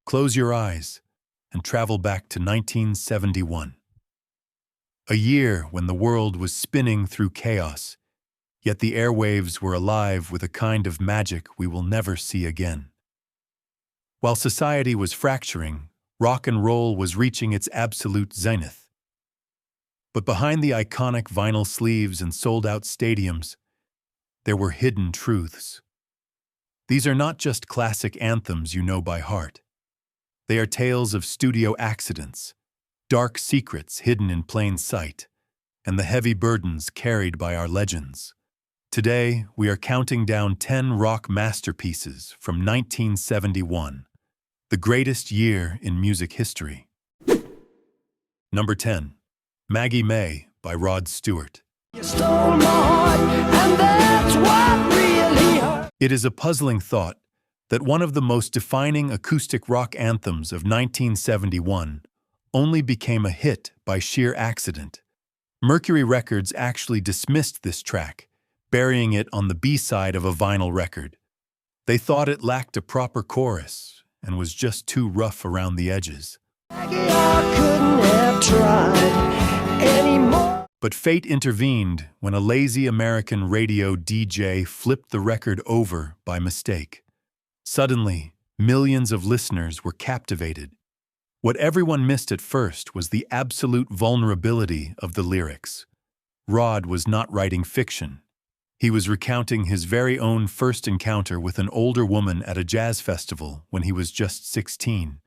Close your eyes and travel back to 1971. A year when the world was spinning through chaos, yet the airwaves were alive with a kind of magic we will never see again. While society was fracturing, rock and roll was reaching its absolute zenith. But behind the iconic vinyl sleeves and sold-out stadiums, there were hidden truths. These are not just classic anthems you know by heart. They are tales of studio accidents, dark secrets hidden in plain sight, and the heavy burdens carried by our legends. Today, we are counting down 10 rock masterpieces from 1971, the greatest year in music history. Number 10. Maggie May by Rod Stewart. You stole my heart, and that's what really hurt. It is a puzzling thought that one of the most defining acoustic rock anthems of 1971 only became a hit by sheer accident. Mercury Records actually dismissed this track, burying it on the B-side of a vinyl record. They thought it lacked a proper chorus and was just too rough around the edges. I couldn't have tried anymore. But fate intervened when a lazy American radio DJ flipped the record over by mistake. Suddenly, millions of listeners were captivated. What everyone missed at first was the absolute vulnerability of the lyrics. Rod was not writing fiction. He was recounting his very own first encounter with an older woman at a jazz festival when he was just 16.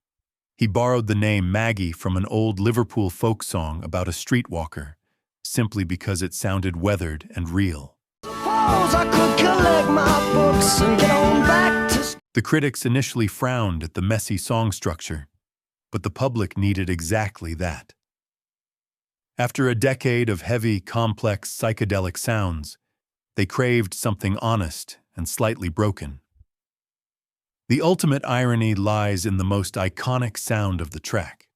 He borrowed the name Maggie from an old Liverpool folk song about a streetwalker, simply because it sounded weathered and real. Suppose I could collect my books and get on back to... The critics initially frowned at the messy song structure, but the public needed exactly that. After a decade of heavy, complex psychedelic sounds, they craved something honest and slightly broken. The ultimate irony lies in the most iconic sound of the track.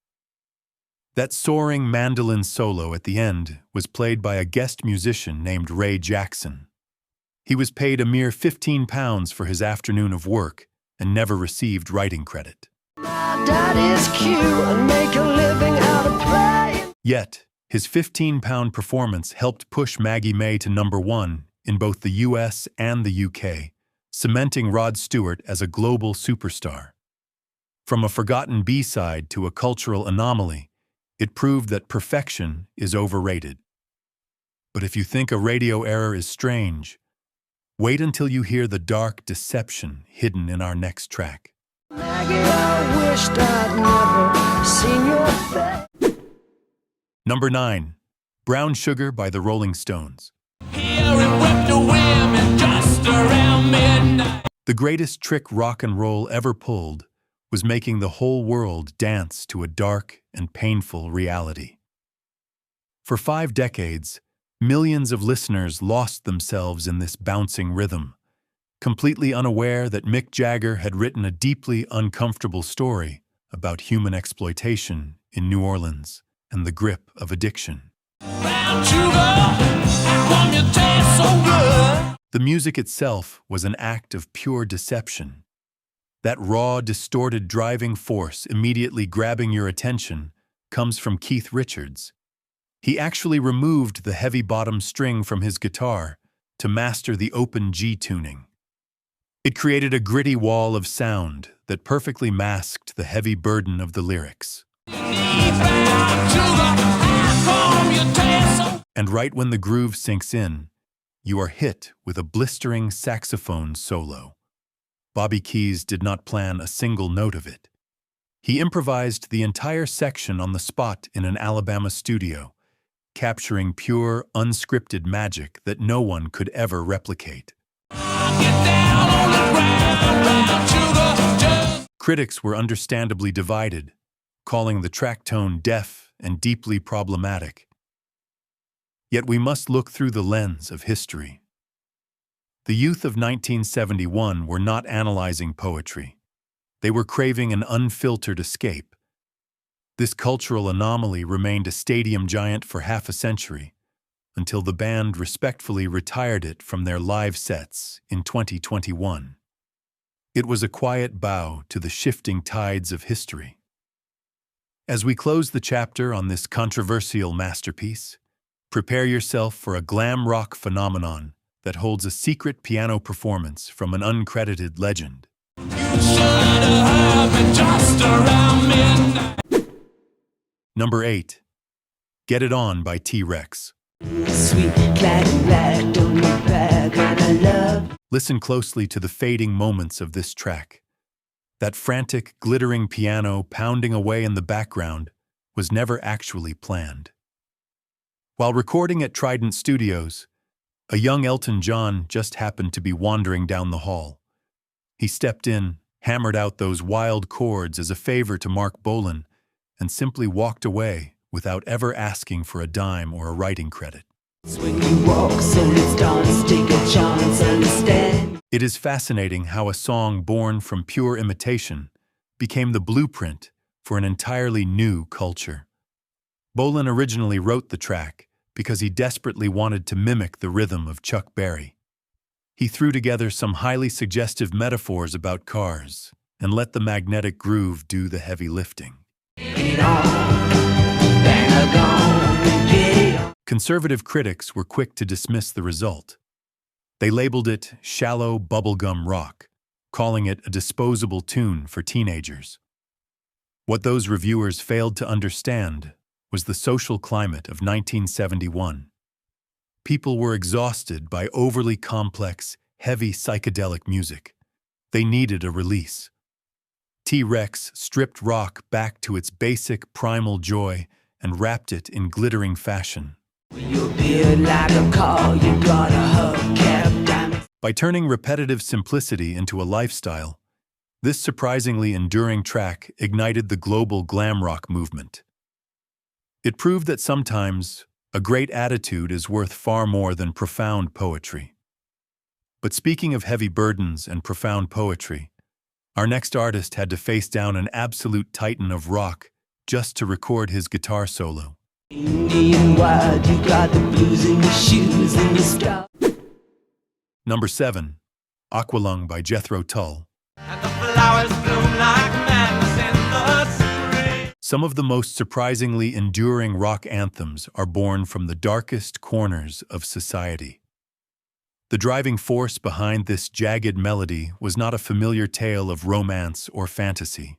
That soaring mandolin solo at the end was played by a guest musician named Ray Jackson. He was paid a mere £15 for his afternoon of work and never received writing credit. My daddy's cute and make a living out of playing. Yet, his £15 performance helped push Maggie May to number 1 in both the US and the UK, cementing Rod Stewart as a global superstar. From a forgotten B-side to a cultural anomaly, it proved that perfection is overrated. But if you think a radio error is strange, wait until you hear the dark deception hidden in our next track. Maggie, I wished I'd never seen your face. Number 9. Brown Sugar by the Rolling Stones. The greatest trick rock and roll ever pulled was making the whole world dance to a dark and painful reality. For 5 decades, millions of listeners lost themselves in this bouncing rhythm, completely unaware that Mick Jagger had written a deeply uncomfortable story about human exploitation in New Orleans and the grip of addiction. The music itself was an act of pure deception. That raw, distorted driving force immediately grabbing your attention comes from Keith Richards. He actually removed the heavy bottom string from his guitar to master the open G tuning. It created a gritty wall of sound that perfectly masked the heavy burden of the lyrics. And right when the groove sinks in, you are hit with a blistering saxophone solo. Bobby Keys did not plan a single note of it. He improvised the entire section on the spot in an Alabama studio, capturing pure, unscripted magic that no one could ever replicate. Critics were understandably divided, calling the track tone deaf and deeply problematic. Yet we must look through the lens of history. The youth of 1971 were not analyzing poetry. They were craving an unfiltered escape. This cultural anomaly remained a stadium giant for half a century, until the band respectfully retired it from their live sets in 2021. It was a quiet bow to the shifting tides of history. As we close the chapter on this controversial masterpiece, prepare yourself for a glam rock phenomenon that holds a secret piano performance from an uncredited legend. Number 8. Get It On by T-Rex. Sweet, glad, don't look back, and I love. Listen closely to the fading moments of this track. That frantic, glittering piano pounding away in the background was never actually planned. While recording at Trident Studios, a young Elton John just happened to be wandering down the hall. He stepped in, hammered out those wild chords as a favor to Mark Bolan, and simply walked away without ever asking for a dime or a writing credit. When you walk, so let's dance, take a chance, understand. It is fascinating how a song born from pure imitation became the blueprint for an entirely new culture. Bolan originally wrote the track because he desperately wanted to mimic the rhythm of Chuck Berry. He threw together some highly suggestive metaphors about cars and let the magnetic groove do the heavy lifting. Get it on, bang a gong, get it on. Conservative critics were quick to dismiss the result. They labeled it shallow bubblegum rock, calling it a disposable tune for teenagers. What those reviewers failed to understand was the social climate of 1971. People were exhausted by overly complex, heavy psychedelic music. They needed a release. T-Rex stripped rock back to its basic primal joy and wrapped it in glittering fashion. Your beard like a car, you got a hubcap diamond. By turning repetitive simplicity into a lifestyle, this surprisingly enduring track ignited the global glam rock movement. It proved that sometimes a great attitude is worth far more than profound poetry. But speaking of heavy burdens and profound poetry, our next artist had to face down an absolute titan of rock just to record his guitar solo. Indian wild, you got the blues in your shoes and your stuff. Number 7. Aqualung by Jethro Tull. And the flowers bloom like madness in the spring. Some of the most surprisingly enduring rock anthems are born from the darkest corners of society. The driving force behind this jagged melody was not a familiar tale of romance or fantasy.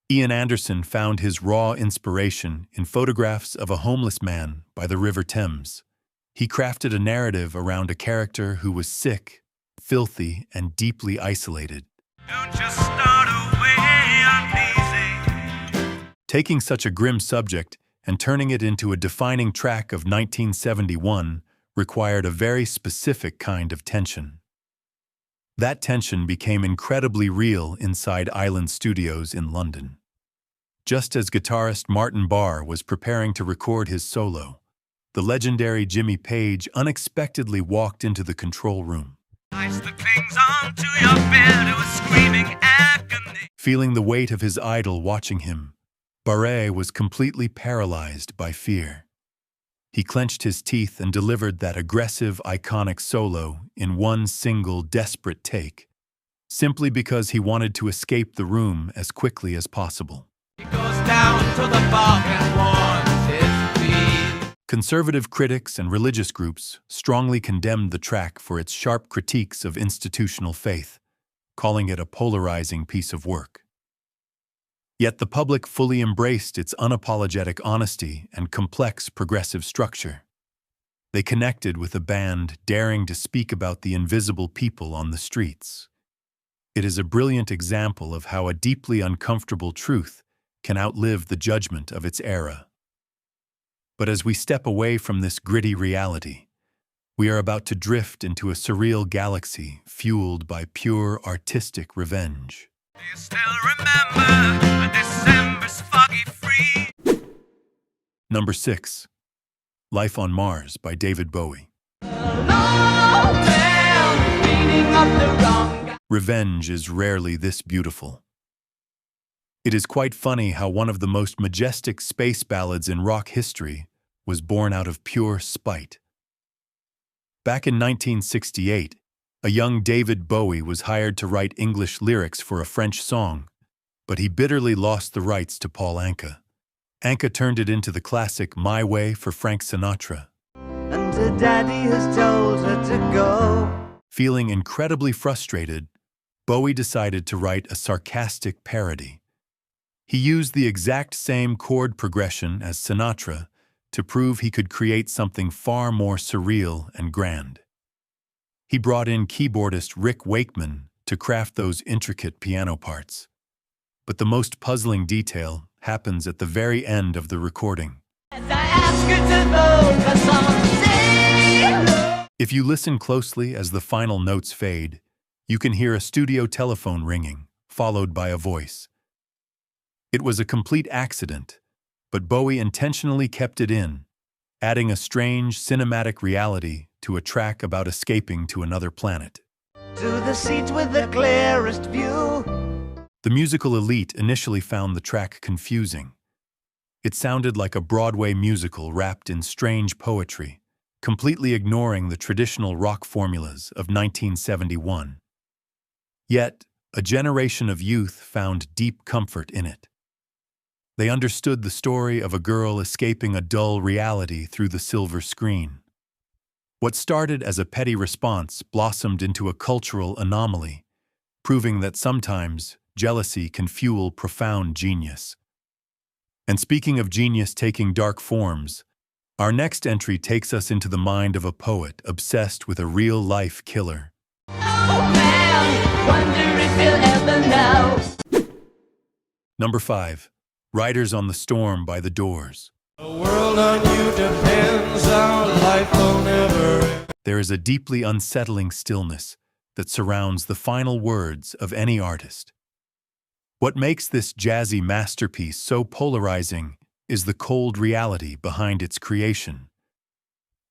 Ian Anderson found his raw inspiration in photographs of a homeless man by the River Thames. He crafted a narrative around a character who was sick, filthy, and deeply isolated. Don't just start away uneasy. Taking such a grim subject and turning it into a defining track of 1971 required a very specific kind of tension. That tension became incredibly real inside Island Studios in London. Just as guitarist Martin Barr was preparing to record his solo, the legendary Jimmy Page unexpectedly walked into the control room. Ice that clings onto your bed with screaming agony. Feeling the weight of his idol watching him, Barre was completely paralyzed by fear. He clenched his teeth and delivered that aggressive, iconic solo in one single, desperate take, simply because he wanted to escape the room as quickly as possible. He goes down to the bog and warms his feet. Conservative critics and religious groups strongly condemned the track for its sharp critiques of institutional faith, calling it a polarizing piece of work. Yet the public fully embraced its unapologetic honesty and complex progressive structure. They connected with a band daring to speak about the invisible people on the streets. It is a brilliant example of how a deeply uncomfortable truth can outlive the judgment of its era. But as we step away from this gritty reality, we are about to drift into a surreal galaxy fueled by pure artistic revenge. Do you still remember December's foggy free? Number 6. Life on Mars by David Bowie. Revenge is rarely this beautiful. It is quite funny how one of the most majestic space ballads in rock history was born out of pure spite. Back in 1968, A young David Bowie was hired to write English lyrics for a French song, but he bitterly lost the rights to Paul Anka. Anka turned it into the classic My Way for Frank Sinatra. And her daddy has told her to go. Feeling incredibly frustrated, Bowie decided to write a sarcastic parody. He used the exact same chord progression as Sinatra to prove he could create something far more surreal and grand. He brought in keyboardist Rick Wakeman to craft those intricate piano parts. But the most puzzling detail happens at the very end of the recording. As I ask her to focus on the If you listen closely as the final notes fade, you can hear a studio telephone ringing, followed by a voice. It was a complete accident, but Bowie intentionally kept it in, adding a strange cinematic reality to a track about escaping to another planet. to the seat with the clearest view. The musical elite initially found the track confusing. It sounded like a Broadway musical wrapped in strange poetry, completely ignoring the traditional rock formulas of 1971. Yet, a generation of youth found deep comfort in it. They understood the story of a girl escaping a dull reality through the silver screen. What started as a petty response blossomed into a cultural anomaly, proving that sometimes jealousy can fuel profound genius. And speaking of genius taking dark forms, our next entry takes us into the mind of a poet obsessed with a real-life killer. Oh man, wonder if he'll ever know. Number 5. Riders on the Storm by The Doors. The world on you depends, our life will never end. There is a deeply unsettling stillness that surrounds the final words of any artist. What makes this jazzy masterpiece so polarizing is the cold reality behind its creation.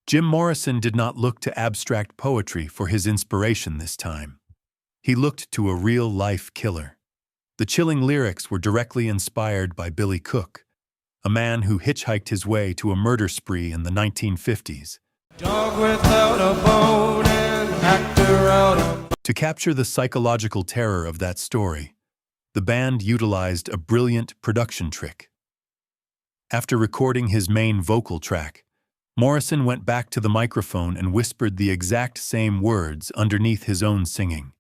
Jim Morrison did not look to abstract poetry for his inspiration this time. He looked to a real-life killer. The chilling lyrics were directly inspired by Billy Cook, a man who hitchhiked his way to a murder spree in the 1950s. Dog without a bone and actor out of... To capture the psychological terror of that story, the band utilized a brilliant production trick. After recording his main vocal track, Morrison went back to the microphone and whispered the exact same words underneath his own singing.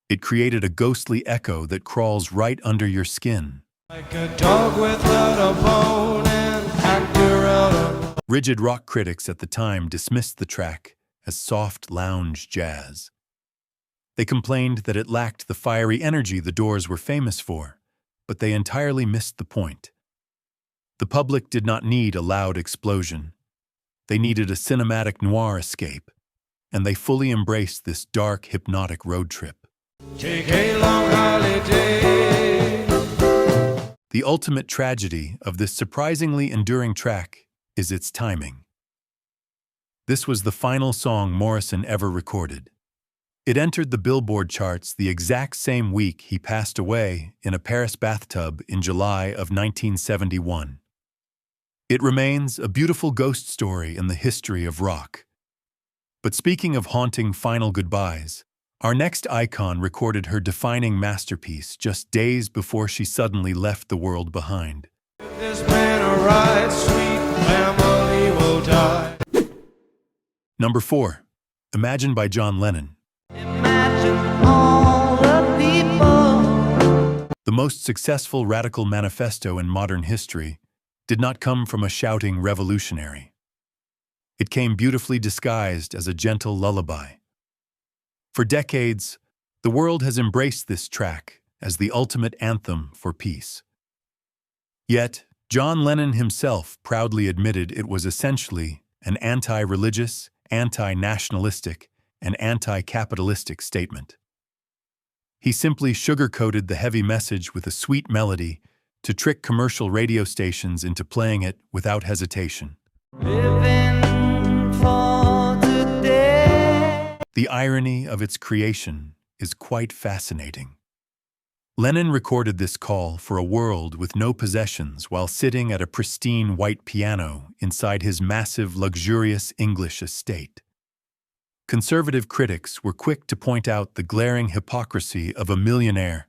It created a ghostly echo that crawls right under your skin. Like a dog without a bone and actor out of... Rigid rock critics at the time dismissed the track as soft lounge jazz. They complained that it lacked the fiery energy the Doors were famous for, but they entirely missed the point. The public did not need a loud explosion. They needed a cinematic noir escape, and they fully embraced this dark, hypnotic road trip. Take a long holiday. The ultimate tragedy of this surprisingly enduring track is its timing. This was the final song Morrison ever recorded. It entered the Billboard charts the exact same week he passed away in a Paris bathtub in July of 1971. It remains a beautiful ghost story in the history of rock. But speaking of haunting final goodbyes, our next icon recorded her defining masterpiece just days before she suddenly left the world behind. If this man arrives, sweet family will die. Number 4. Imagine by John Lennon. Imagine all the people. The most successful radical manifesto in modern history did not come from a shouting revolutionary. It came beautifully disguised as a gentle lullaby. For decades, the world has embraced this track as the ultimate anthem for peace. Yet, John Lennon himself proudly admitted it was essentially an anti-religious, anti-nationalistic, and anti-capitalistic statement. He simply sugar-coated the heavy message with a sweet melody to trick commercial radio stations into playing it without hesitation. Living for today. The irony of its creation is quite fascinating. Lennon recorded this call for a world with no possessions while sitting at a pristine white piano inside his massive, luxurious English estate. Conservative critics were quick to point out the glaring hypocrisy of a millionaire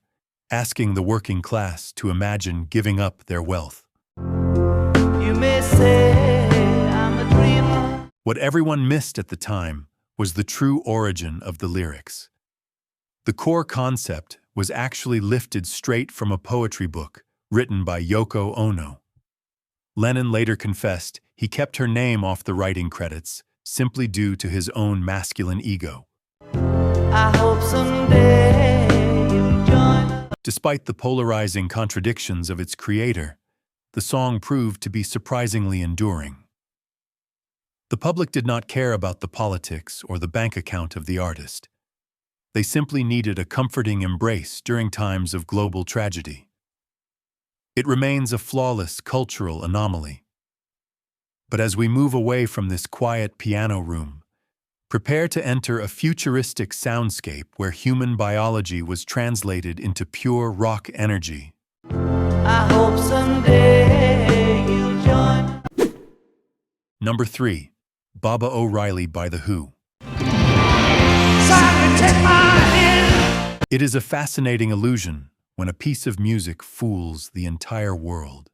asking the working class to imagine giving up their wealth. You may say I'm a dreamer. What everyone missed at the time was the true origin of the lyrics. The core concept was actually lifted straight from a poetry book written by Yoko Ono. Lennon later confessed he kept her name off the writing credits simply due to his own masculine ego. I hope someday you'll join us. Despite the polarizing contradictions of its creator, the song proved to be surprisingly enduring. The public did not care about the politics or the bank account of the artist. They simply needed a comforting embrace during times of global tragedy. It remains a flawless cultural anomaly. But as we move away from this quiet piano room, prepare to enter a futuristic soundscape where human biology was translated into pure rock energy. I hope someday you'll join us. Number 3, Baba O'Reilly by The Who. Simon, take my hand. It is a fascinating illusion when a piece of music fools the entire world.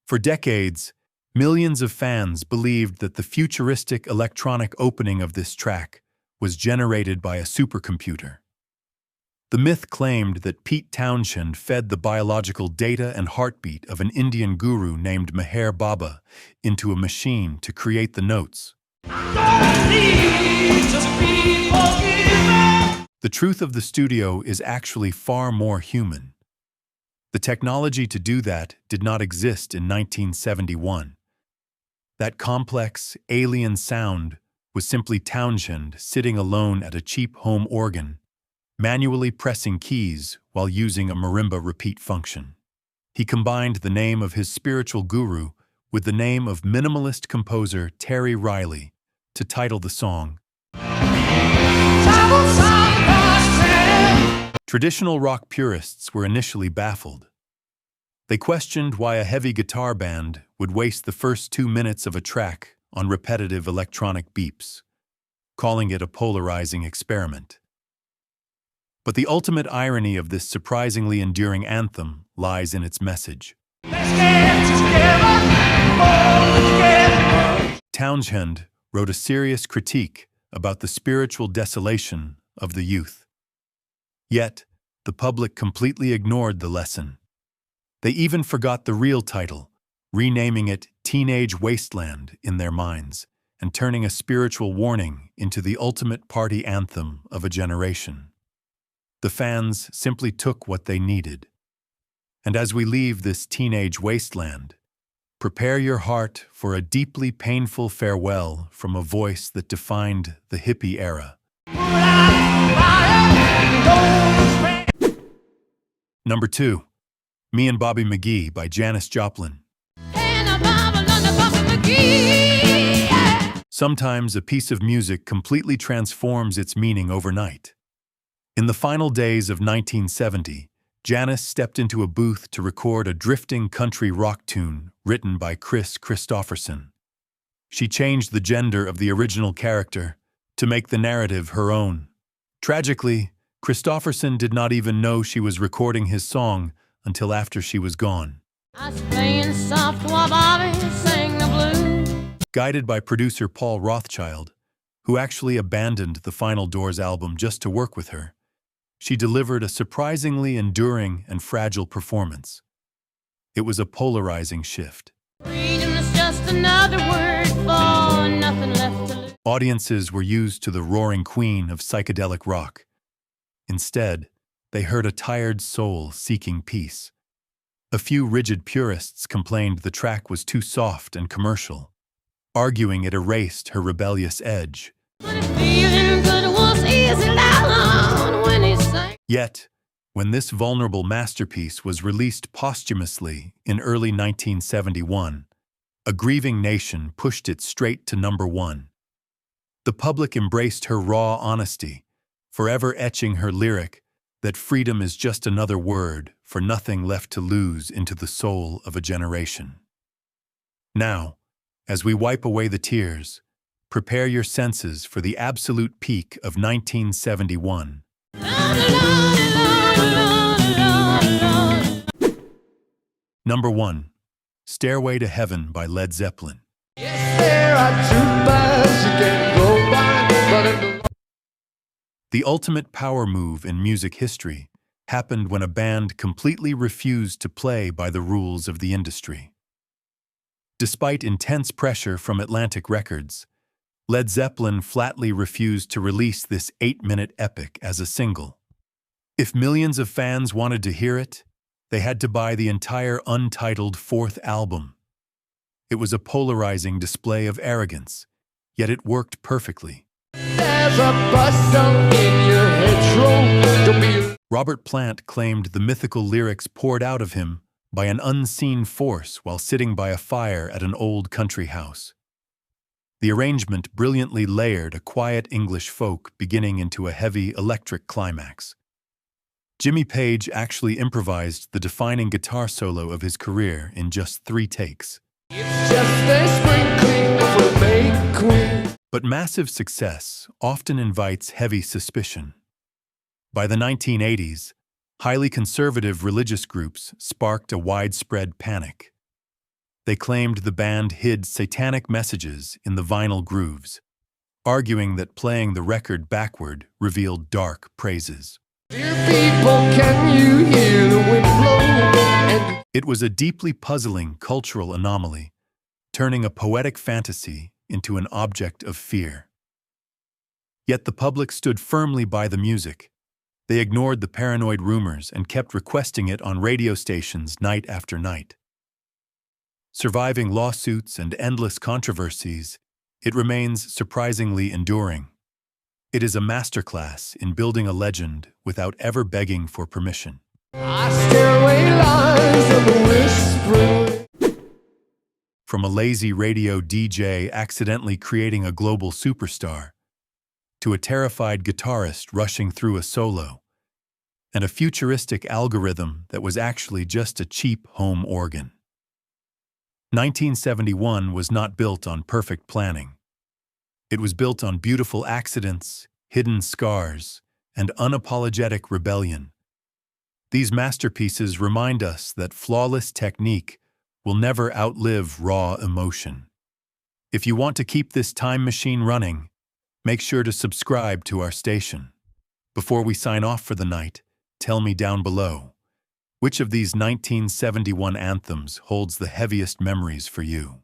For decades, millions of fans believed that the futuristic electronic opening of this track was generated by a supercomputer. The myth claimed that Pete Townshend fed the biological data and heartbeat of an Indian guru named Meher Baba into a machine to create the notes. The truth of the studio is actually far more human. The technology to do that did not exist in 1971. That complex, alien sound was simply Townshend sitting alone at a cheap home organ, manually pressing keys while using a marimba repeat function. He combined the name of his spiritual guru with the name of minimalist composer Terry Riley to title the song. Traditional rock purists were initially baffled. They questioned why a heavy guitar band would waste the first 2 minutes of a track on repetitive electronic beeps, calling it a polarizing experiment. But the ultimate irony of this surprisingly enduring anthem lies in its message. Townshend wrote a serious critique about the spiritual desolation of the youth. Yet, the public completely ignored the lesson. They even forgot the real title, renaming it Teenage Wasteland in their minds, and turning a spiritual warning into the ultimate party anthem of a generation. The fans simply took what they needed. And as we leave this teenage wasteland, prepare your heart for a deeply painful farewell from a voice that defined the hippie era. Number 2, Me and Bobby McGee by Janis Joplin. Sometimes a piece of music completely transforms its meaning overnight. In the final days of 1970, Janis stepped into a booth to record a drifting country rock tune written by Chris Christopherson. She changed the gender of the original character to make the narrative her own. Tragically, Christopherson did not even know she was recording his song until after she was gone. I was playing soft while Bobby sang the blues. Guided by producer Paul Rothchild, who actually abandoned the Final Doors album just to work with her, she delivered a surprisingly enduring and fragile performance. It was a polarizing shift. Freedom is just another word for nothing left to lose. Audiences were used to the roaring queen of psychedelic rock. Instead, they heard a tired soul seeking peace. A few rigid purists complained the track was too soft and commercial, arguing it erased her rebellious edge. But if feeling good was easy down when he sang. Yet, when this vulnerable masterpiece was released posthumously in early 1971, a grieving nation pushed it straight to number 1. The public embraced her raw honesty, forever etching her lyric that freedom is just another word for nothing left to lose into the soul of a generation. Now, as we wipe away the tears, Prepare your senses for the absolute peak of 1971. Number 1. Stairway to Heaven by Led Zeppelin. There are two bars you can go by, but in the The ultimate power move in music history happened when a band completely refused to play by the rules of the industry. Despite intense pressure from Atlantic Records, Led Zeppelin flatly refused to release this 8-minute epic as a single. If millions of fans wanted to hear it, they had to buy the entire untitled fourth album. It was a polarizing display of arrogance, yet it worked perfectly. there's a bustle in your hedgerow. Don't be Robert Plant claimed the mythical lyrics poured out of him by an unseen force while sitting by a fire at an old country house. The arrangement brilliantly layered a quiet English folk beginning into a heavy electric climax. Jimmy Page actually improvised the defining guitar solo of his career in just 3 takes. It's just a sprinkling for May Queen. But massive success often invites heavy suspicion. By the 1980s, highly conservative religious groups sparked a widespread panic. They claimed the band hid satanic messages in the vinyl grooves, arguing that playing the record backward revealed dark praises. Dear people, can you hear the wind blow? And It was a deeply puzzling cultural anomaly, turning a poetic fantasy into an object of fear. Yet the public stood firmly by the music. They ignored the paranoid rumors and kept requesting it on radio stations night after night. Surviving lawsuits and endless controversies, it remains surprisingly enduring. It is a masterclass in building a legend without ever begging for permission. our stairway lines of whispering. From a lazy radio DJ accidentally creating a global superstar, to a terrified guitarist rushing through a solo, and a futuristic algorithm that was actually just a cheap home organ. 1971 was not built on perfect planning. It was built on beautiful accidents, hidden scars, and unapologetic rebellion. These masterpieces remind us that flawless technique will never outlive raw emotion. If you want to keep this time machine running, make sure to subscribe to our station. Before we sign off for the night, tell me down below, which of these 1971 anthems holds the heaviest memories for you?